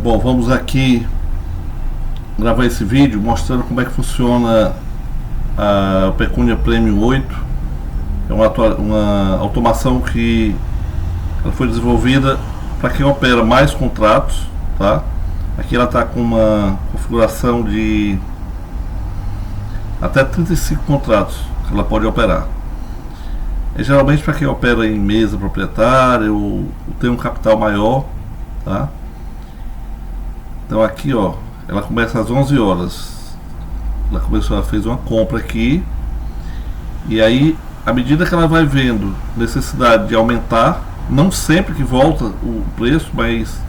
Bom, vamos aqui gravar esse vídeo mostrando como é que funciona a Pecunia Premium 8. É uma automação que ela foi desenvolvida para quem opera mais contratos, tá? Aqui ela está com uma configuração de até 35 contratos que ela pode operar. É geralmente para quem opera em mesa proprietária ou tem um capital maior, tá? Então aqui, ó, ela começa às 11 horas. Ela fez uma compra aqui. E aí, à medida que ela vai vendo necessidade de aumentar, não sempre que volta o preço, mas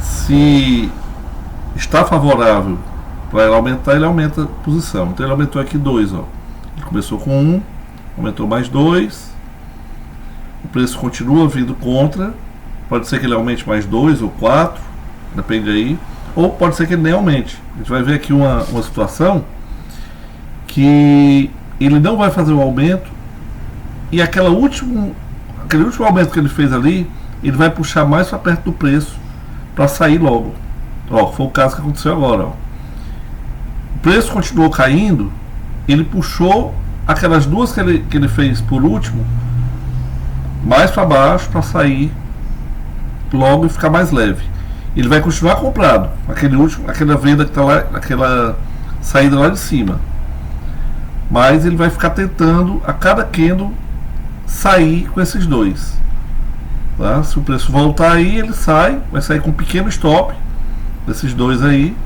se está favorável para ela aumentar, ele aumenta a posição. Então ele aumentou aqui 2, ó. Ele começou com 1, aumentou mais 2. O preço continua vindo contra. Pode ser que ele aumente mais 2 ou 4, depende aí. Ou pode ser que ele nem aumente. A gente vai ver aqui uma situação que ele não vai fazer o aumento e aquele último aumento que ele fez ali, ele vai puxar mais para perto do preço para sair logo. Ó, foi o caso que aconteceu agora, ó. O preço continuou caindo, ele puxou aquelas duas que ele fez por último mais para baixo para sair logo e ficar mais leve. Ele vai continuar comprado, aquela venda que está lá, aquela saída lá de cima, mas ele vai ficar tentando a cada candle sair com esses dois, tá? Se o preço voltar aí, ele vai sair com um pequeno stop desses dois aí.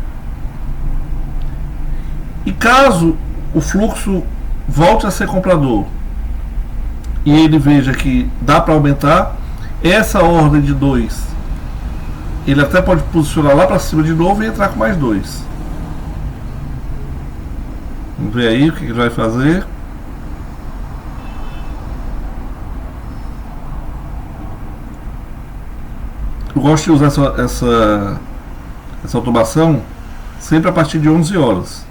E caso o fluxo volte a ser comprador e ele veja que dá para aumentar, essa ordem de 2 ele até pode posicionar lá para cima de novo e entrar com mais 2. Vamos ver aí o que ele vai fazer. Eu gosto de usar essa automação sempre a partir de 11 horas.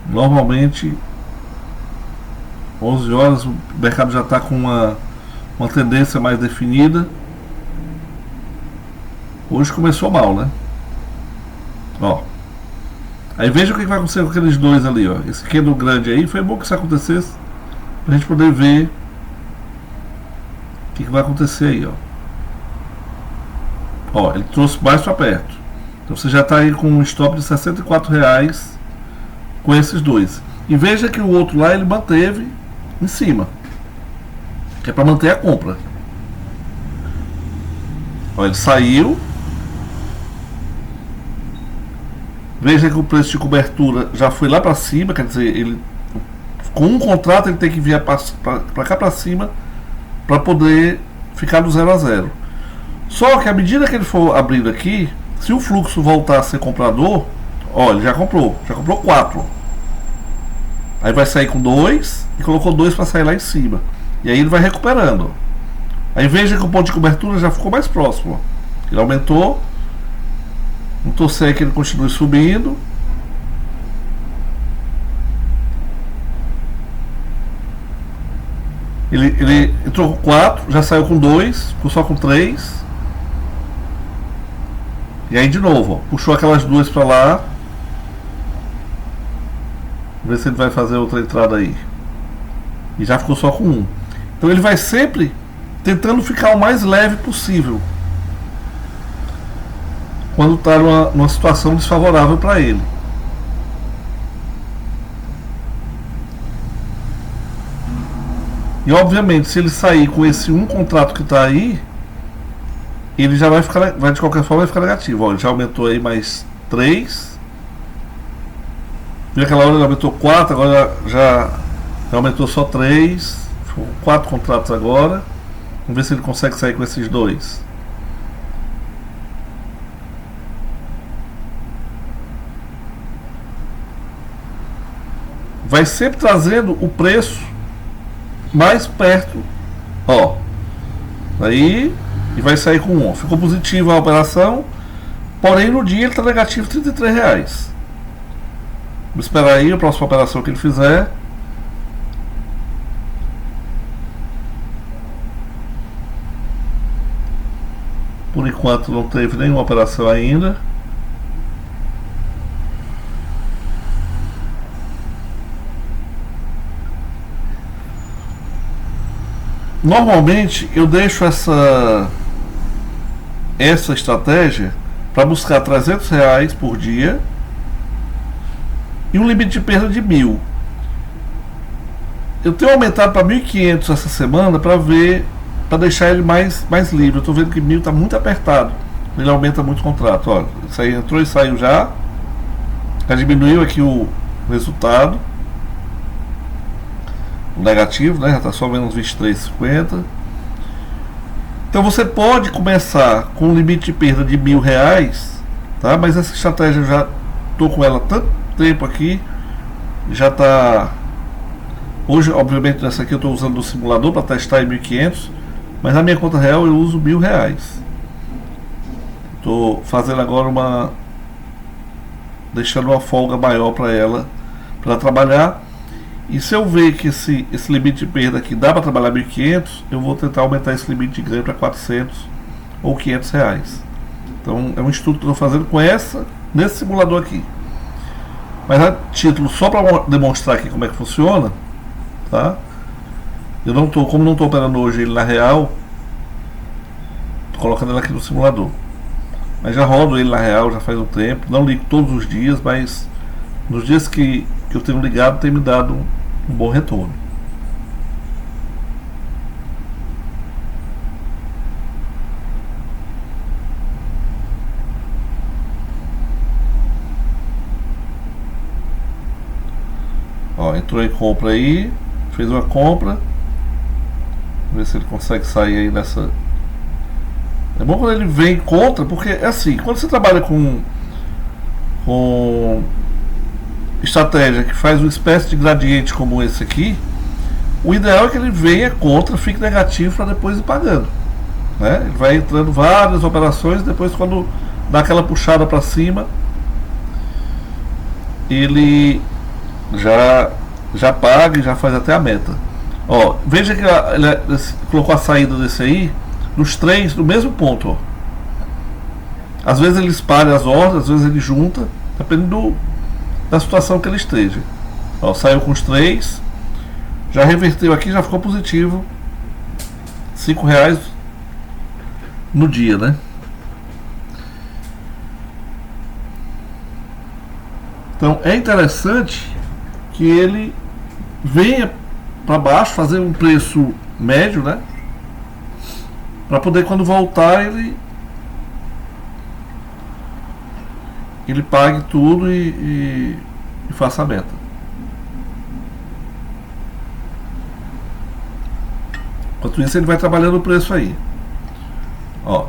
Normalmente 11 horas o mercado já está com uma tendência mais definida. Hoje começou mal, né? Ó. Aí veja o que vai acontecer com aqueles dois ali, ó. Esse candle grande aí, foi bom que isso acontecesse pra gente poder ver o que vai acontecer aí, ó. Ó, ele trouxe mais para perto. Então você já está aí com um stop de R$64 com esses dois. E veja que o outro lá ele manteve em cima, que é para manter a compra. Ó, ele saiu. Veja que o preço de cobertura já foi lá para cima, quer dizer, ele com um contrato ele tem que vir para cá para cima para poder ficar do 0 a 0. Só que à medida que ele for abrindo aqui, se o fluxo voltar a ser comprador, ó, ele já comprou 4. Aí vai sair com 2 e colocou 2 para sair lá em cima. E aí ele vai recuperando. Aí veja que o ponto de cobertura já ficou mais próximo, ó. Ele aumentou. Não torcer que ele continue subindo. Ele entrou com 4, já saiu com 2, ficou só com 3. E aí de novo, ó, puxou aquelas duas para lá. Vamos ver se ele vai fazer outra entrada aí. E já ficou só com 1. Então ele vai sempre tentando ficar o mais leve possível quando está numa situação desfavorável para ele. E obviamente, se ele sair com esse um contrato que está aí, ele já vai de qualquer forma vai ficar negativo. Ó, ele já aumentou aí mais 3. Naquela hora ele aumentou 4, agora já aumentou só 3. 4 contratos agora. Vamos ver se ele consegue sair com esses dois. Vai sempre trazendo o preço mais perto, ó. Aí, e vai sair com 1. Ficou positiva a operação, porém no dia ele está negativo R$33. Vamos esperar aí a próxima operação que ele fizer. Por enquanto não teve nenhuma operação ainda. Normalmente eu deixo essa estratégia para buscar R$300 por dia e um limite de perda de 1.000. Eu tenho aumentado para 1.500 essa semana para ver, para deixar ele mais livre. Eu estou vendo que 1.000 está muito apertado. Ele aumenta muito o contrato. Olha, isso aí entrou e saiu já. Já diminuiu aqui o resultado. O negativo, né? Já está só menos 23,50. Então você pode começar com um limite de perda de R$1.000, tá? Mas essa estratégia eu já estou com ela há tanto tempo aqui. Já está. Hoje, obviamente, nessa aqui eu estou usando o simulador para testar em 1.500, mas na minha conta real eu uso R$1.000. Estou fazendo agora deixando uma folga maior para ela trabalhar. E se eu ver que esse limite de perda aqui dá para trabalhar 1.500, eu vou tentar aumentar esse limite de ganho para 400 ou R$500. Então é um estudo que eu estou fazendo com nesse simulador aqui. Mas a título, só para demonstrar aqui como é que funciona, tá? Como não estou operando hoje ele na real, estou colocando ele aqui no simulador. Mas já rodo ele na real já faz um tempo. Não ligo todos os dias, mas nos dias que eu tenho ligado tem me dado um bom retorno. Ó, entrou em compra aí, fez uma compra. Vamos ver se ele consegue sair aí dessa. É bom quando ele vem contra, porque é assim, quando você trabalha com estratégia que faz uma espécie de gradiente como esse aqui, o ideal é que ele venha contra, fique negativo para depois ir pagando, né? Ele vai entrando várias operações, depois quando dá aquela puxada para cima, ele já paga e já faz até a meta. Ó, veja que ele colocou a saída desse aí nos três no mesmo ponto, ó. Às vezes ele espalha as ordens, às vezes ele junta, dependendo da situação que ele esteja. Ó, saiu com os três, já reverteu aqui, já ficou positivo, R$5 no dia, né? Então é interessante que ele venha para baixo, fazer um preço médio, né? Para poder, quando voltar, ele pague tudo e faça a meta. Enquanto isso, ele vai trabalhando o preço aí. Ó,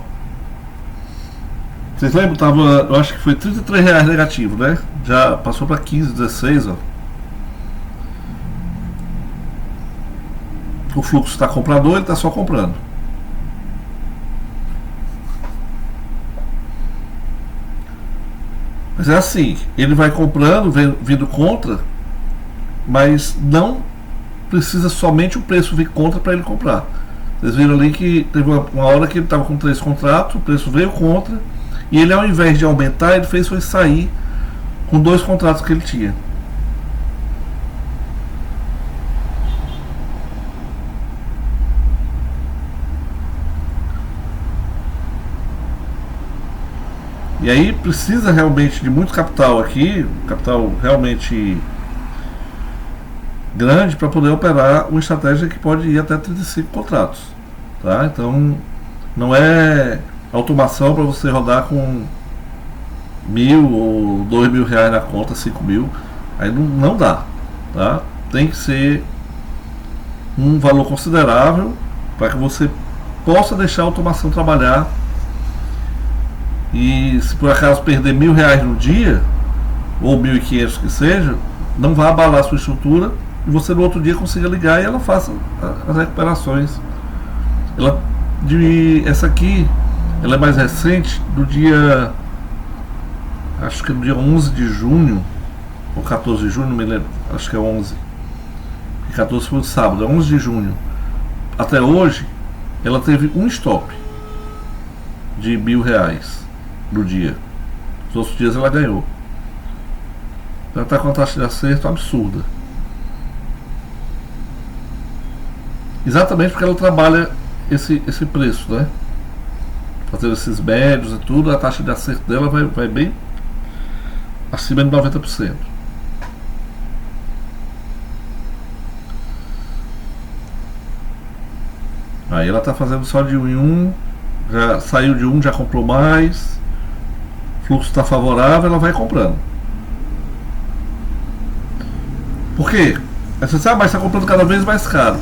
vocês lembram? Eu acho que foi R$33 negativo, né? Já passou para 15, 16, ó. O fluxo está comprador, ele está só comprando. Mas é assim, ele vai comprando, vindo contra, mas não precisa somente o preço vir contra para ele comprar. Vocês viram ali que teve uma hora que ele estava com 3 contratos, o preço veio contra, e ele, ao invés de aumentar, ele foi sair com 2 contratos que ele tinha. E aí precisa realmente de muito capital aqui, capital realmente grande, para poder operar uma estratégia que pode ir até 35 contratos, tá? Então não é automação para você rodar com 1.000 ou R$2.000 na conta, 5.000, aí não dá, tá? Tem que ser um valor considerável para que você possa deixar a automação trabalhar. E se por acaso perder R$1.000 no dia, ou 1.500 que seja, não vai abalar a sua estrutura, e você no outro dia consiga ligar e ela faça as recuperações. Essa aqui, ela é mais recente, do dia, acho que é do dia 11 de junho, ou 14 de junho, não me lembro, acho que é 11, e 14 foi o sábado, é 11 de junho. Até hoje, ela teve um stop. de R$ 1.000 no dia. Os outros dias ela ganhou. Ela está com uma taxa de acerto absurda. Exatamente porque ela trabalha esse preço, né? Fazendo esses médios e tudo, a taxa de acerto dela vai bem acima de 90%. Aí ela está fazendo só de 1 em 1, já saiu de 1, já comprou mais, o fluxo está favorável, ela vai comprando. Por quê? Aí você sabe, mas está comprando cada vez mais caro.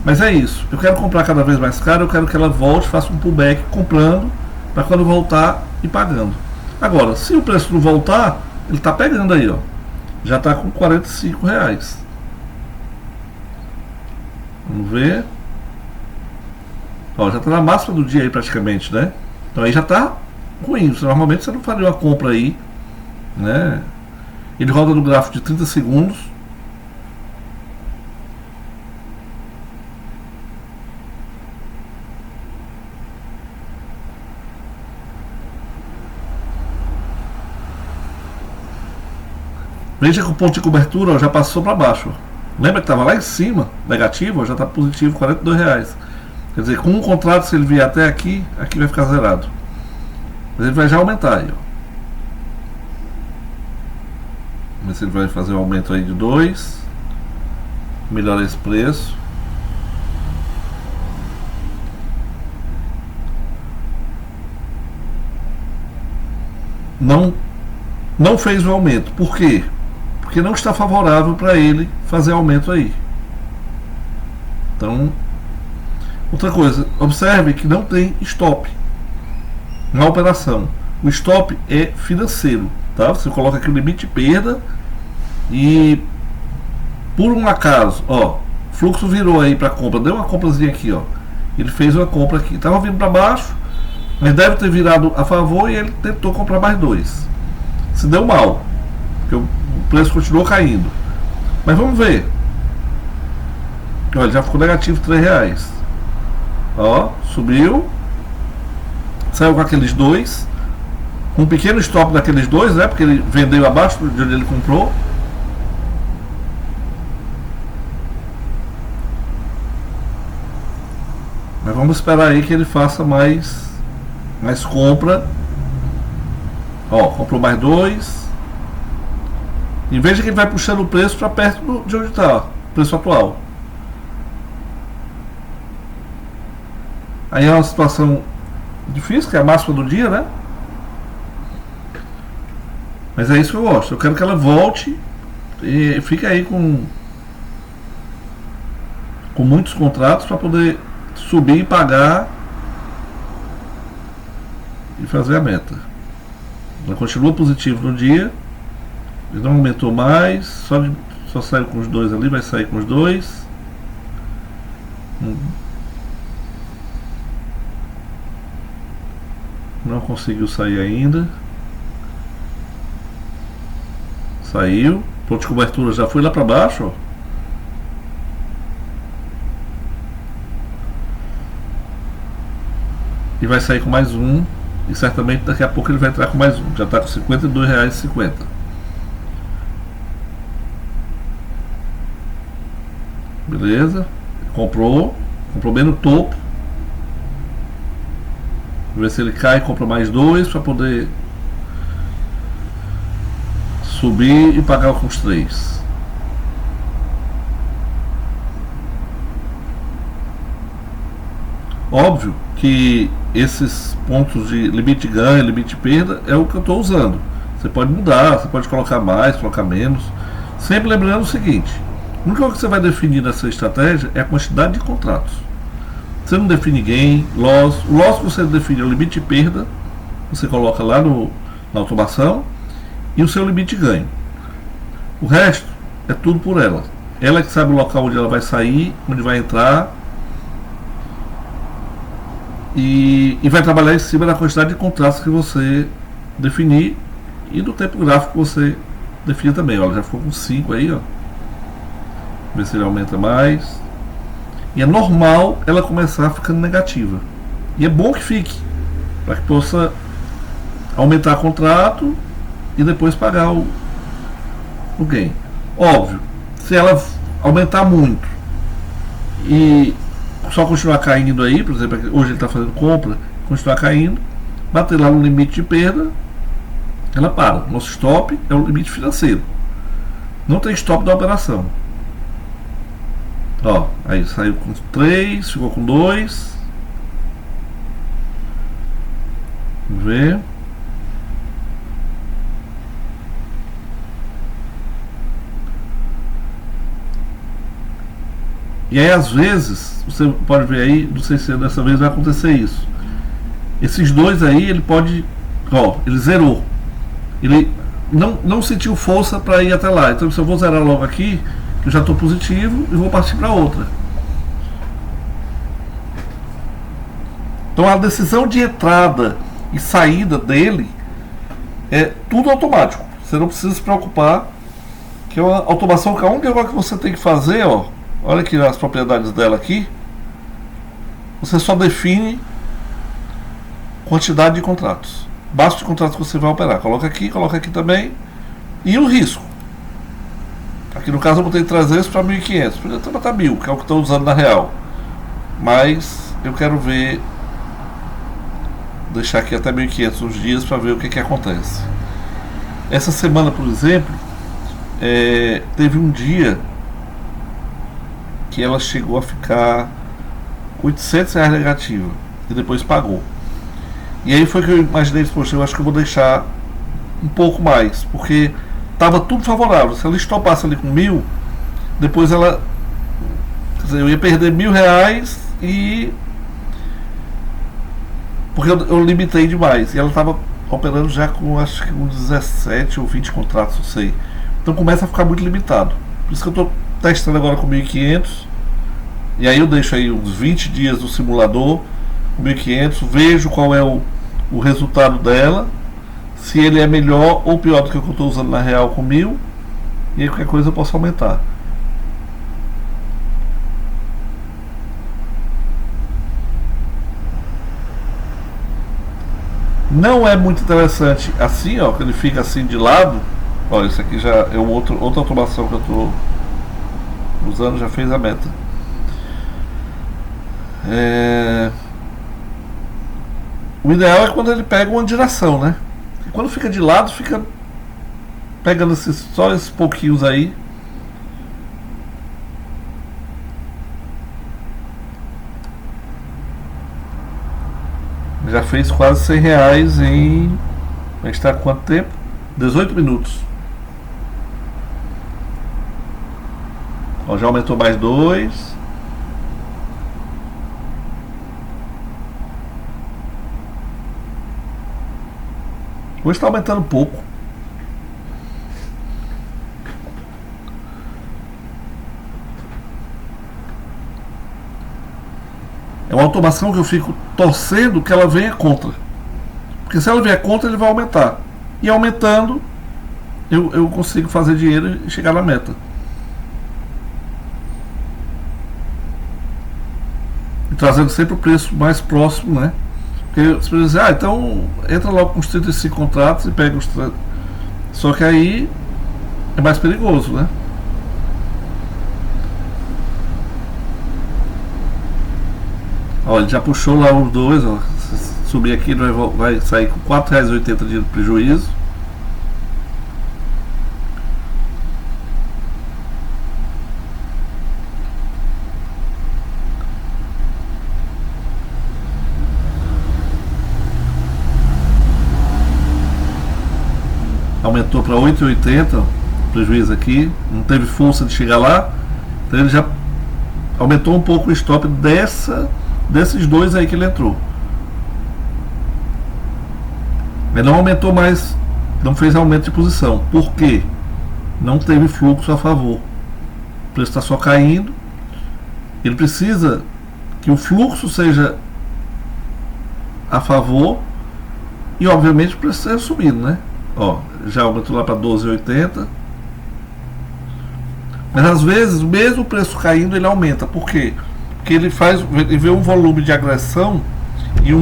Mas é isso, eu quero comprar cada vez mais caro, eu quero que ela volte, faça um pullback comprando, para quando voltar e pagando. Agora, se o preço não voltar, ele está pegando aí, ó. Já está com R$ 45. Vamos ver. Ó, já está na máxima do dia aí praticamente, né? Então aí já está ruim. Normalmente você não faria uma compra aí, né? Ele roda no gráfico de 30 segundos. Veja que o ponto de cobertura, ó, já passou para baixo. Ó. Lembra que estava lá em cima, negativo, ó, já está positivo, R$ 42. Quer dizer, com um contrato, se ele vier até aqui, aqui vai ficar zerado. Mas ele vai já aumentar aí, ó. Vamos ver se ele vai fazer um aumento aí de 2. Melhorar esse preço. Não fez o aumento. Por quê? Porque não está favorável para ele fazer aumento aí. Então, outra coisa, observe que não tem stop na operação. O stop é financeiro, tá? Você coloca aqui o limite de perda e por um acaso, ó, fluxo virou aí para compra, deu uma comprazinha aqui, ó. Ele fez uma compra aqui, estava vindo para baixo, mas deve ter virado a favor e ele tentou comprar mais 2. Se deu mal, porque o preço continuou caindo. Mas vamos ver. Olha, já ficou negativo R$ 3. Ó, subiu. Saiu com aqueles 2. Com um pequeno stop daqueles 2, né? Porque ele vendeu abaixo de onde ele comprou. Mas vamos esperar aí que ele faça mais compra. Ó, comprou mais 2. E veja que ele vai puxando o preço para perto de onde está, o preço atual. Aí é uma situação difícil, que é a máxima do dia, né? Mas é isso que eu gosto. Eu quero que ela volte e fique aí com muitos contratos para poder subir e pagar e fazer a meta. Ela continua positivo no dia. Ele não aumentou mais, só saiu com os 2 ali, vai sair com os 2. Não conseguiu sair ainda. Saiu. Ponto de cobertura já foi lá para baixo, ó. E vai sair com mais um. E certamente daqui a pouco ele vai entrar com mais um. Já está com R$ 52,50. Beleza, comprou bem no topo. Vamos ver se ele cai e compra mais 2 para poder subir e pagar com os 3. Óbvio que esses pontos de limite de ganho, limite de perda é o que eu estou usando. Você pode mudar, você pode colocar mais, colocar menos. Sempre lembrando o seguinte: a única coisa que você vai definir nessa estratégia é a quantidade de contratos. Você não define gain, loss. O loss que você define é o limite de perda, você coloca lá na automação, e o seu limite de ganho. O resto é tudo por ela. Ela é que sabe o local onde ela vai sair, onde vai entrar, e vai trabalhar em cima da quantidade de contratos que você definir e do tempo gráfico que você definir também. Olha, já ficou com 5 aí, ó. Ver se ele aumenta mais. E é normal ela começar ficando negativa. E é bom que fique. para que possa aumentar o contrato e depois pagar o gain. Óbvio, se ela aumentar muito e só continuar caindo aí, por exemplo, hoje ele está fazendo compra, continuar caindo, bater lá no limite de perda, ela para. Nosso stop é o limite financeiro. Não tem stop da operação. Ó, aí saiu com 3, ficou com 2. Vamos ver. E aí às vezes, você pode ver aí, não sei se dessa vez vai acontecer isso. Esses dois aí, ele pode, ó, ele zerou. Ele não sentiu força para ir até lá. Então se eu vou zerar logo aqui, eu já estou positivo e vou partir para outra. Então a decisão de entrada e saída dele é tudo automático. Você não precisa se preocupar, que é uma automação que a única coisa que você tem que fazer, ó, olha aqui as propriedades dela aqui, você só define quantidade de contratos, basta de contratos que você vai operar, coloca aqui também, e o risco. Aqui no caso eu botei 300 para 1.500, podia até botar 1.000, que é o que estou usando na real, mas eu quero ver, deixar aqui até 1.500 uns dias para ver o que acontece. Essa semana, por exemplo, teve um dia que ela chegou a ficar R$800 negativa e depois pagou. E aí foi que eu imaginei, poxa, eu acho que eu vou deixar um pouco mais, porque estava tudo favorável. Se ela estopasse ali com 1.000, depois ela, quer dizer, eu ia perder R$1.000 e porque eu limitei demais. E ela estava operando já com acho que uns 17 ou 20 contratos, não sei. Então começa a ficar muito limitado. Por isso que eu estou testando agora com 1.500. E aí eu deixo aí uns 20 dias no simulador com 1.500, vejo qual é o resultado dela, se ele é melhor ou pior do que o que eu estou usando na real com 1.000, e aí qualquer coisa eu posso aumentar. Não é muito interessante assim, ó, que ele fica assim de lado. Olha, isso aqui já é outra automação que eu estou usando, já fez a meta. O ideal é quando ele pega uma direção, né? E quando fica de lado, fica pegando só esses pouquinhos aí. Já fez quase R$100 em... A gente está com quanto tempo? 18 minutos. Ó, já aumentou mais 2. Hoje está aumentando pouco. É uma automação que eu fico torcendo que ela venha contra. Porque se ela vier contra, ele vai aumentar. E aumentando, eu consigo fazer dinheiro e chegar na meta. E trazendo sempre o preço mais próximo, né? Porque você pode dizer, então entra logo com os 35 contratos e pega os... Só que aí é mais perigoso, né? Olha, ele já puxou lá os dois, ó. Se subir aqui, ele vai sair com R$4,80 de prejuízo. Aumentou para R$8,80 prejuízo aqui, não teve força de chegar lá, então ele já aumentou um pouco o stop desses dois aí que ele entrou. Ele não aumentou mais, não fez aumento de posição. Por quê? Não teve fluxo a favor. O preço está só caindo. Ele precisa que o fluxo seja a favor e obviamente o preço seja subindo, né? Ó, já aumentou lá para 12,80. Mas às vezes, mesmo o preço caindo, ele aumenta. Por quê? Porque ele vê um volume de agressão e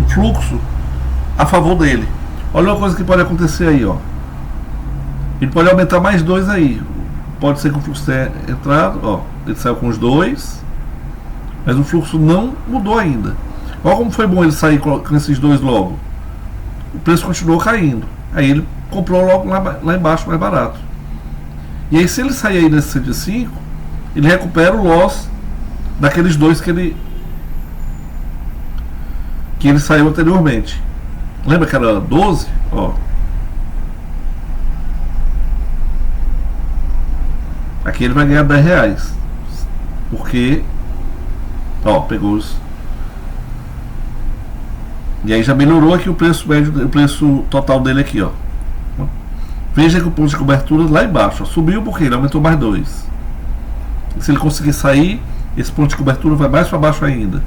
um fluxo a favor dele. Olha uma coisa que pode acontecer aí, ó. Ele pode aumentar mais 2 aí. Pode ser que o fluxo tenha entrado, ó. Ele saiu com os 2, mas o fluxo não mudou ainda. Olha como foi bom ele sair com esses 2 logo. O preço continuou caindo. Aí ele comprou logo lá embaixo mais barato. E aí se ele sair aí nesse 105, ele recupera o loss daqueles 2 que ele saiu anteriormente. Lembra que era 12? Ó. Aqui ele vai ganhar 10 reais. Porque, ó, pegou os. E aí já melhorou aqui o preço médio, o preço total dele aqui, ó. Veja que o ponto de cobertura lá embaixo, ó, subiu porque ele aumentou mais 2. E se ele conseguir sair, esse ponto de cobertura vai mais para baixo ainda.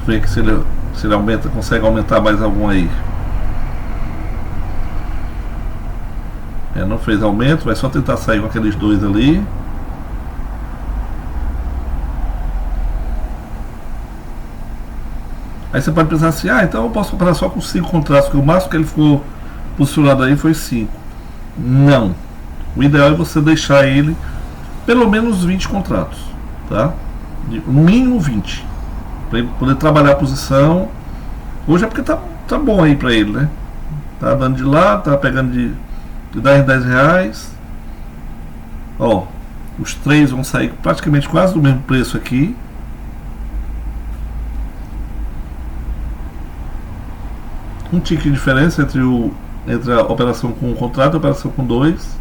Ver que se ele aumenta, consegue aumentar mais algum aí. Não fez aumento, vai só tentar sair com aqueles 2 ali. Aí você pode pensar assim, então eu posso comprar só com 5 contratos, porque o máximo que ele ficou posicionado aí foi 5. Não. O ideal é você deixar ele pelo menos 20 contratos, tá? No mínimo 20. Para ele poder trabalhar a posição. Hoje é porque tá bom aí para ele, né? Tá dando de lá, tá pegando de 10 em 10 reais. Ó, os 3 vão sair praticamente quase do mesmo preço aqui. Um tique de diferença entre a operação com um contrato e a operação com 2.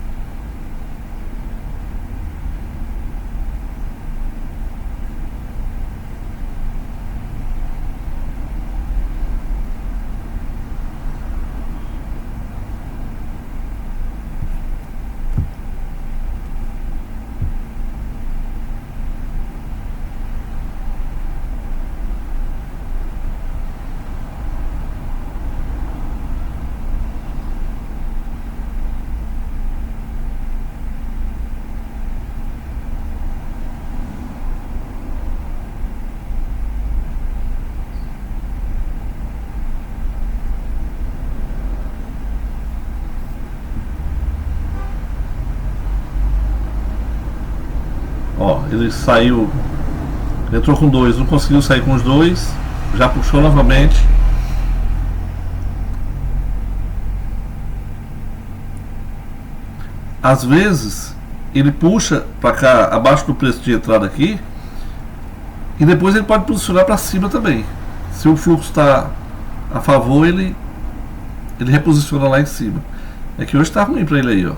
Ó, ele saiu, entrou com 2, não conseguiu sair com os 2, já puxou novamente. Às vezes ele puxa para cá abaixo do preço de entrada aqui e depois ele pode posicionar para cima também. Se o fluxo está a favor, ele reposiciona lá em cima. É que hoje está ruim para ele aí, ó.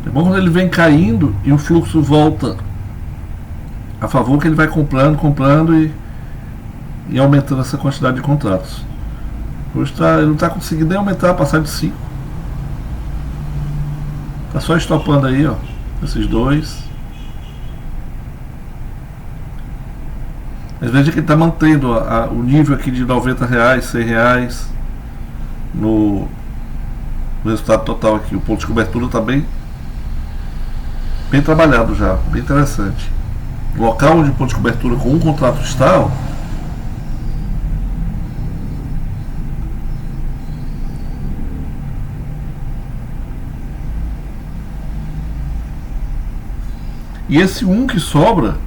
É bom quando ele vem caindo e o fluxo volta a favor, que ele vai comprando e aumentando essa quantidade de contratos. Hoje ele não está conseguindo nem aumentar, passar de 5. Está só estopando aí, ó, esses 2. Mas veja que ele está mantendo o nível aqui de 90 reais, 100 reais no resultado total aqui. O ponto de cobertura está bem trabalhado já, bem interessante. O local onde o ponto de cobertura com um contrato está, ó, e esse 1 que sobra,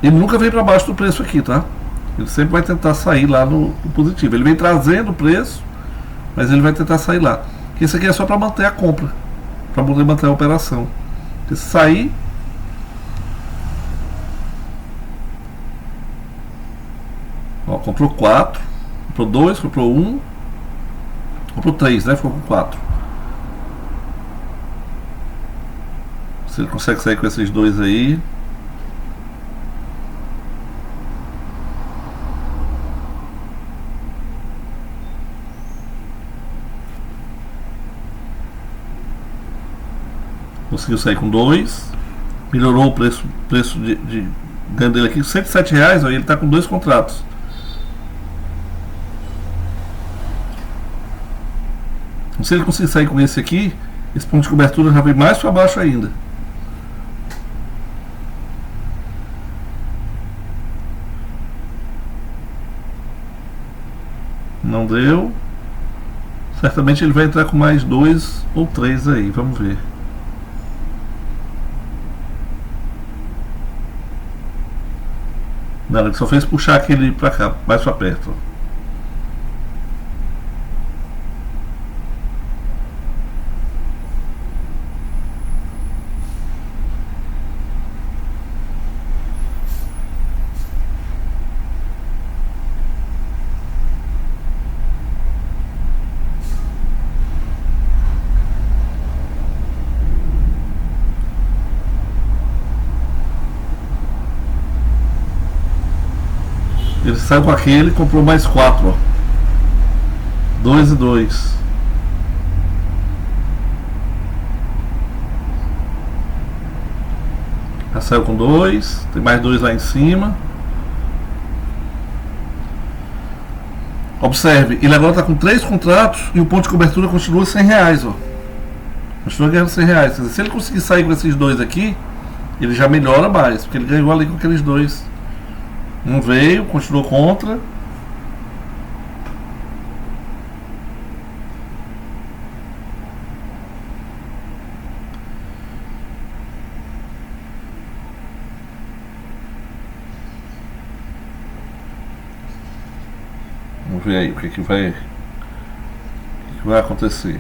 ele nunca vem para baixo do preço aqui, tá? Ele sempre vai tentar sair lá no positivo. Ele vem trazendo o preço, mas ele vai tentar sair lá. Esse aqui é só para manter a compra, para poder manter a operação. Se sair, ó, comprou 4, comprou 2, comprou 1, comprou 3, né? Ficou com 4. Se ele consegue sair com esses dois aí. Conseguiu sair com 2. Melhorou o preço de ganho dele aqui. R$107, ó, e ele está com 2 contratos. Se ele conseguir sair com esse aqui, esse ponto de cobertura já vem mais para baixo ainda. Não deu. Certamente ele vai entrar com mais 2 ou 3 aí, vamos ver. Não, ele só fez puxar aquele pra cá, mais pra perto. Ele saiu com aquele e comprou mais 4, ó. 2 e 2. Já saiu com 2. Tem mais 2 lá em cima. Observe, ele agora está com 3 contratos e o ponto de cobertura continua R$100, ó. Continua ganhando R$100. Quer dizer, se ele conseguir sair com esses 2 aqui, ele já melhora mais, porque ele ganhou ali com aqueles 2. Não veio, continuou contra. Vamos ver aí o que vai acontecer.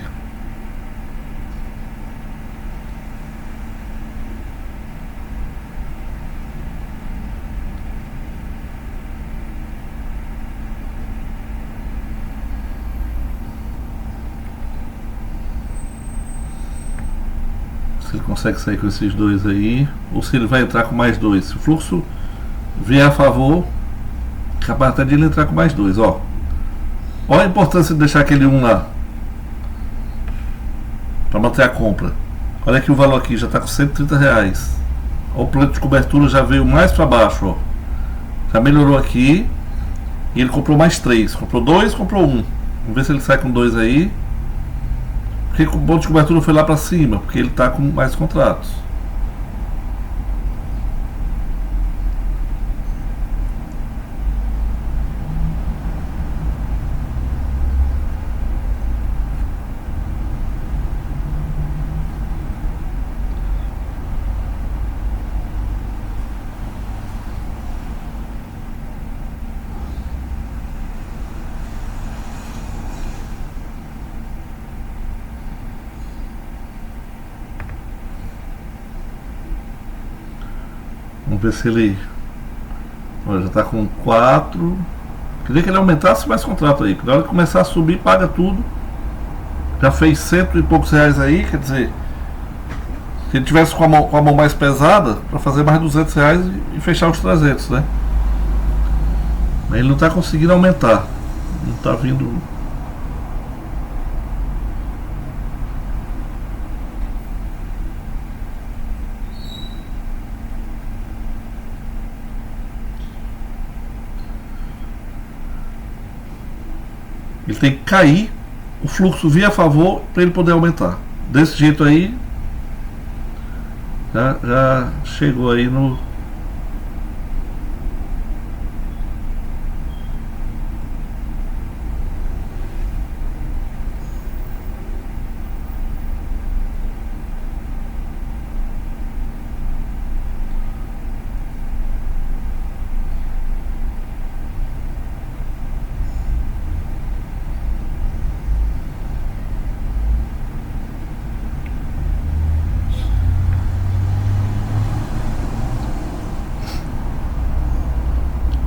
Se ele consegue sair com esses 2 aí, ou se ele vai entrar com mais 2. Se o fluxo vier a favor, capaz até de ele entrar com mais 2, ó. Olha a importância de deixar aquele 1 lá para manter a compra. Olha que o valor aqui já está com R$130. O preço de cobertura já veio mais para baixo, ó. Já melhorou aqui. E ele comprou mais 3. Comprou 2, comprou 1. Vamos ver se ele sai com 2 aí. Porque o ponto de cobertura foi lá para cima, porque ele está com mais contratos. Vamos ver se ele... Olha, já está com 4. Queria que ele aumentasse mais contrato aí, porque na hora que começar a subir, paga tudo. Já fez 100 e poucos reais aí, quer dizer, se ele tivesse com a mão mais pesada, para fazer mais R$200 e fechar os 300, né? Mas ele não está conseguindo aumentar. Não está vindo... Ele tem que cair, o fluxo vir a favor para ele poder aumentar. Desse jeito aí, já chegou aí no...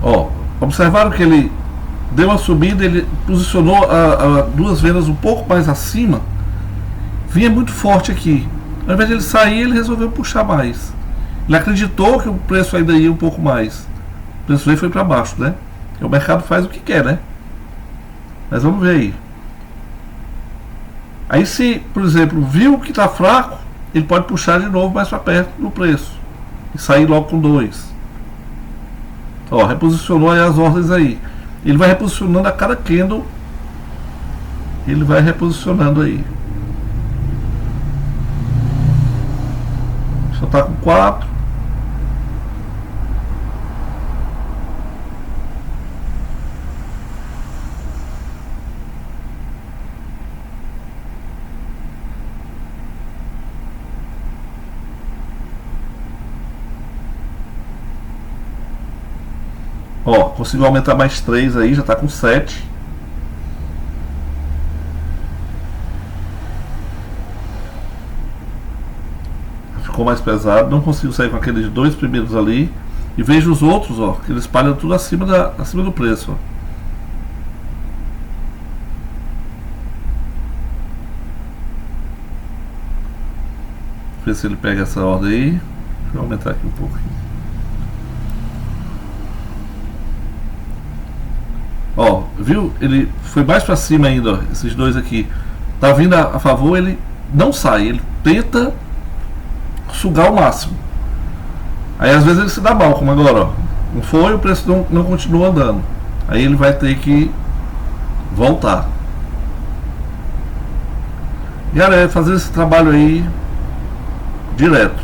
Ó, observaram que ele deu uma subida, ele posicionou duas vendas um pouco mais acima, vinha muito forte aqui. Ao invés de ele sair, ele resolveu puxar mais. Ele acreditou que o preço ainda ia um pouco mais. O preço aí foi para baixo, né? E o mercado faz o que quer, né? Mas vamos ver aí. Aí se, por exemplo, viu que está fraco, ele pode puxar de novo mais para perto do preço. E sair logo com 2. Ó, reposicionou aí as ordens aí. Ele vai reposicionando a cada candle. Ele vai reposicionando aí. Só tá com 4. Ó, conseguiu aumentar mais 3 aí, já tá com 7. Ficou mais pesado, não conseguiu sair com aqueles 2 primeiros ali. E veja os outros, ó, que eles espalham tudo acima do preço, ó. Ver se ele pega essa ordem aí. Deixa eu aumentar aqui um pouco. Ó, viu? Ele foi mais para cima ainda, ó, esses dois aqui. Tá vindo a favor, ele não sai, ele tenta sugar o máximo. Aí às vezes ele se dá mal, como agora, ó. Não foi, o preço não continua andando. Aí ele vai ter que voltar. Galera, fazer esse trabalho aí direto.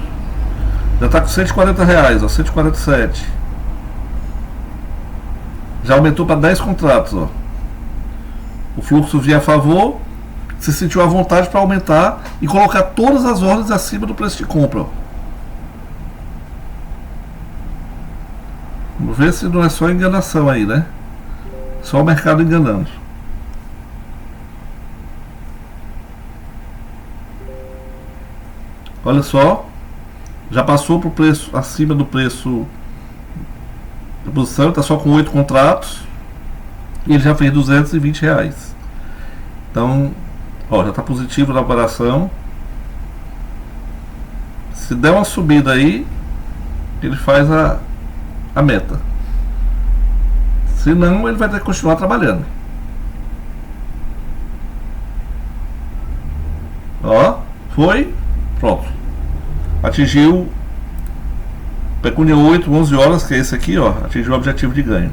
Já tá com R$140, ó, 147. Já aumentou para 10 contratos, ó. O fluxo via a favor, se sentiu à vontade para aumentar e colocar todas as ordens acima do preço de compra, ó. Vamos ver se não é só enganação aí, né? Só o mercado enganando. Olha só, já passou para o preço acima do preço da posição, está só com 8 contratos e ele já fez R$220. Então, ó, já está positivo na operação. Se der uma subida aí, ele faz a meta. Se não, ele vai ter que continuar trabalhando. Ó, foi, pronto. Atingiu Pecúnia 8, 11 horas, que é esse aqui, ó, atingiu o objetivo de ganho.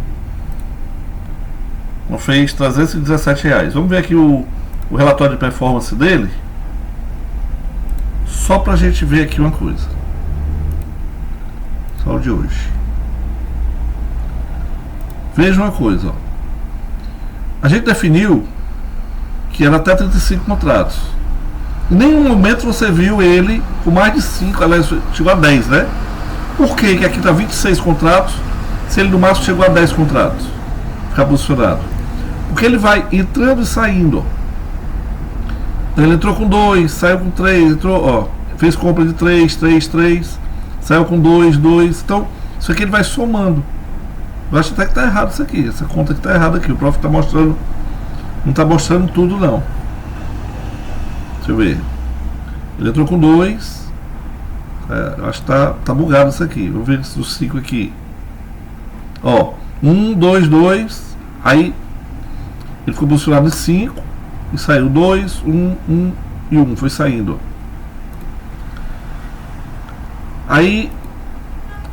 Então fez R$317. Vamos ver aqui o relatório de performance dele. Só pra gente ver aqui uma coisa. Só o de hoje. Veja uma coisa, ó. A gente definiu que era até 35 contratos. Em nenhum momento você viu ele com mais de 5, aliás, chegou a 10, né? Por que aqui está 26 contratos, se ele no máximo chegou a 10 contratos? Ficar posicionado. Porque ele vai entrando e saindo, ó. Então ele entrou com 2, saiu com 3, entrou, ó, fez compra de 3, 3, 3, saiu com 2, 2. Então, isso aqui ele vai somando. Eu acho até que está errado isso aqui. Essa conta que está errada aqui. O prof está mostrando. Não está mostrando tudo, não. Deixa eu ver. Ele entrou com 2. Acho que tá bugado isso aqui. Vou ver os 5 aqui. Ó, 1, 2, 2. Aí ele ficou posicionado em 5 e saiu 2, 1, 1 e 1. Foi saindo. Aí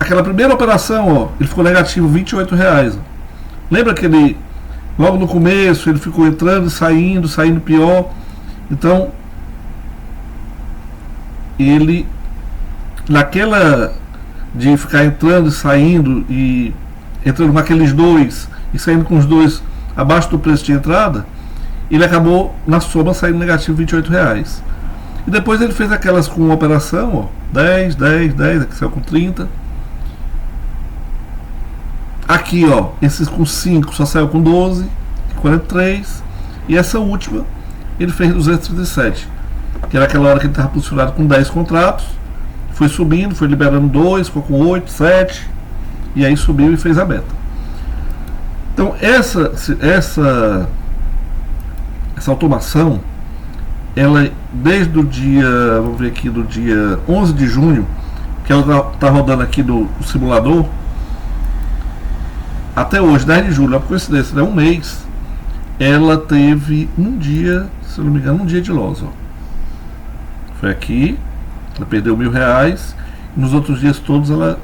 aquela primeira operação, ó, ele ficou negativo R$28. Ó. Lembra que ele logo no começo ele ficou entrando e saindo pior. Então ele naquela de ficar entrando e saindo e entrando com aqueles 2 e saindo com os 2 abaixo do preço de entrada, ele acabou na soma saindo negativo R$28. E depois ele fez aquelas com uma operação, ó, 10, 10, 10, aqui saiu com 30. Aqui, ó, esses com 5 só saiu com 12, 43. E essa última ele fez 237, que era aquela hora que ele estava posicionado com 10 contratos. Foi subindo, foi liberando 2, ficou com 8, 7. E aí subiu e fez a meta. Então essa automação ela desde o dia, vamos ver aqui, do dia 11 de junho, que ela tá rodando aqui do simulador, até hoje, 10 de julho, é por coincidência, né? Um mês, ela teve um dia, se eu não me engano, um dia de loss, ó. Foi aqui, ela perdeu R$1.000, e nos outros dias todos ela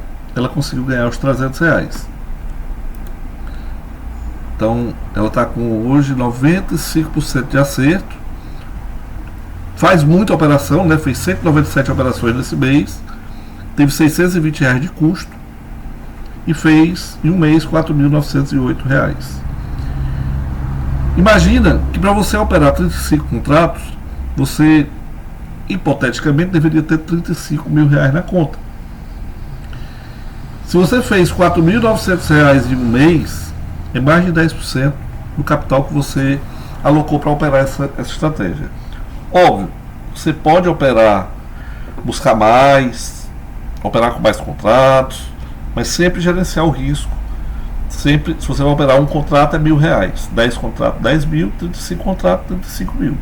conseguiu ganhar os R$300. Então ela está com hoje 95% de acerto, faz muita operação, né? Fez 197 operações nesse mês, teve R$620 de custo e fez em um mês R$4.908. Imagina que para você operar 35 contratos, você hipoteticamente deveria ter R$35.000 na conta. Se você fez R$4.900 em um mês, é mais de 10% do capital que você alocou para operar essa estratégia. Óbvio, você pode operar, buscar mais, operar com mais contratos, mas sempre gerenciar o risco. Sempre, se você vai operar um contrato é R$1.000, 10 contratos, 10 mil, 35 contratos, 35 mil,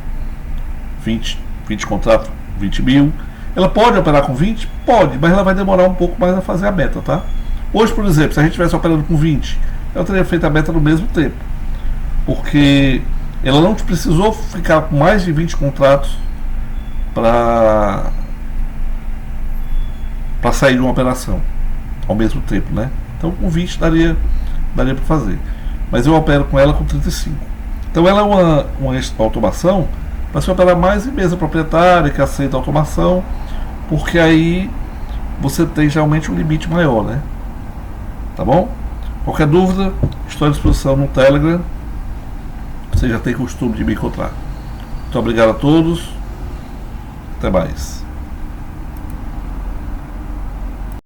20 contratos, 20 mil. Ela pode operar com 20? Pode, mas ela vai demorar um pouco mais a fazer a meta, tá? Hoje, por exemplo, se a gente estivesse operando com 20, ela teria feito a meta no mesmo tempo, porque ela não precisou ficar com mais de 20 contratos para sair de uma operação ao mesmo tempo, né? Então com 20 daria para fazer, mas eu opero com ela com 35. Então ela é uma automação para se operar mais em mesa proprietária que aceita automação, porque aí você tem geralmente um limite maior, né? Tá bom? Qualquer dúvida, estou à disposição no Telegram. Você já tem costume de me encontrar. Muito obrigado a todos. Até mais.